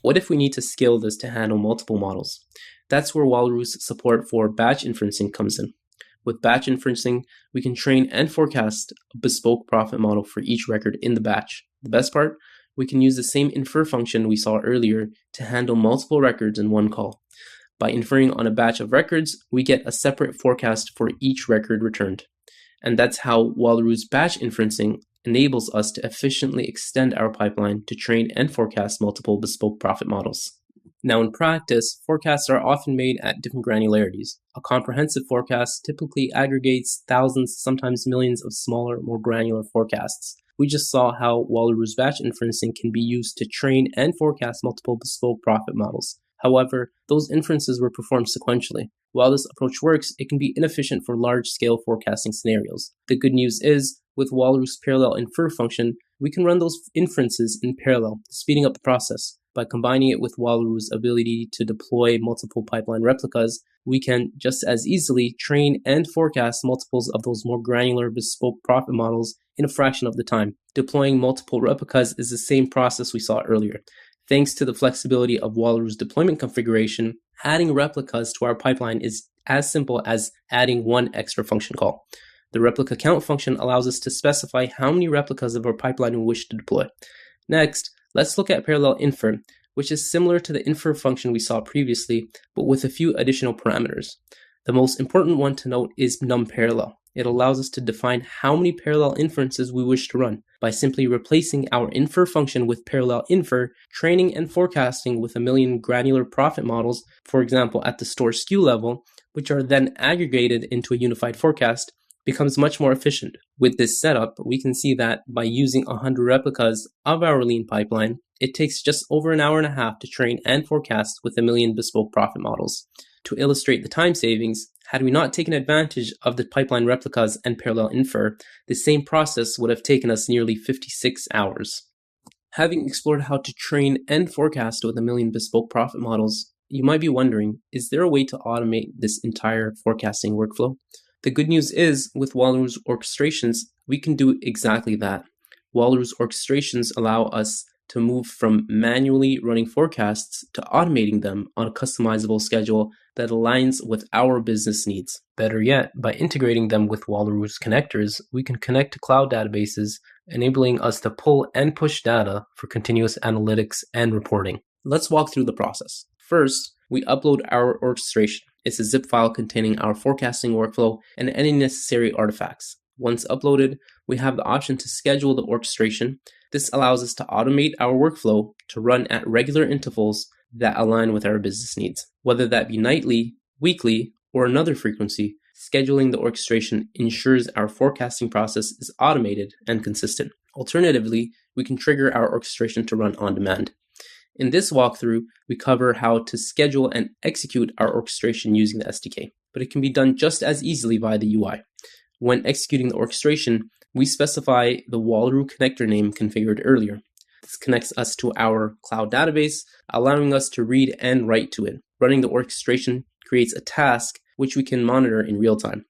What if we need to scale this to handle multiple models? That's where Wallaroo's support for batch inferencing comes in. With batch inferencing, we can train and forecast a bespoke profit model for each record in the batch. The best part? We can use the same infer function we saw earlier to handle multiple records in one call. By inferring on a batch of records, we get a separate forecast for each record returned. And that's how Wallaroo's batch inferencing enables us to efficiently extend our pipeline to train and forecast multiple bespoke profit models. Now in practice, forecasts are often made at different granularities. A comprehensive forecast typically aggregates thousands, sometimes millions of smaller, more granular forecasts. We just saw how Wallaroo's batch inferencing can be used to train and forecast multiple bespoke profit models. However, those inferences were performed sequentially. While this approach works, it can be inefficient for large-scale forecasting scenarios. The good news is, with Wallaroo's parallel infer function, we can run those inferences in parallel, speeding up the process. By combining it with Wallaroo's ability to deploy multiple pipeline replicas, we can just as easily train and forecast multiples of those more granular bespoke profit models in a fraction of the time. Deploying multiple replicas is the same process we saw earlier. Thanks to the flexibility of Wallaroo's deployment configuration, adding replicas to our pipeline is as simple as adding one extra function call. The replica count function allows us to specify how many replicas of our pipeline we wish to deploy. Next, let's look at parallel infer, which is similar to the infer function we saw previously, but with a few additional parameters. The most important one to note is numParallel. It allows us to define how many parallel inferences we wish to run. By simply replacing our infer function with parallel infer, training and forecasting with a million granular profit models, for example at the store SKU level, which are then aggregated into a unified forecast, becomes much more efficient. With this setup, we can see that by using 100 replicas of our lean pipeline, it takes just over an hour and a half to train and forecast with a million bespoke profit models. To illustrate the time savings, had we not taken advantage of the pipeline replicas and parallel infer, the same process would have taken us nearly 56 hours. Having explored how to train and forecast with a million bespoke profit models, you might be wondering, is there a way to automate this entire forecasting workflow? The good news is, with Wallaroo's orchestrations, we can do exactly that. Wallaroo's orchestrations allow us to move from manually running forecasts to automating them on a customizable schedule that aligns with our business needs. Better yet, by integrating them with Wallaroo's connectors, we can connect to cloud databases, enabling us to pull and push data for continuous analytics and reporting. Let's walk through the process. First, we upload our orchestration. It's a zip file containing our forecasting workflow and any necessary artifacts. Once uploaded, we have the option to schedule the orchestration. This allows us to automate our workflow to run at regular intervals that align with our business needs. Whether that be nightly, weekly, or another frequency, scheduling the orchestration ensures our forecasting process is automated and consistent. Alternatively, we can trigger our orchestration to run on demand. In this walkthrough, we cover how to schedule and execute our orchestration using the SDK, but it can be done just as easily via the UI. When executing the orchestration, we specify the Wallaroo connector name configured earlier. This connects us to our cloud database, allowing us to read and write to it. Running the orchestration creates a task which we can monitor in real time.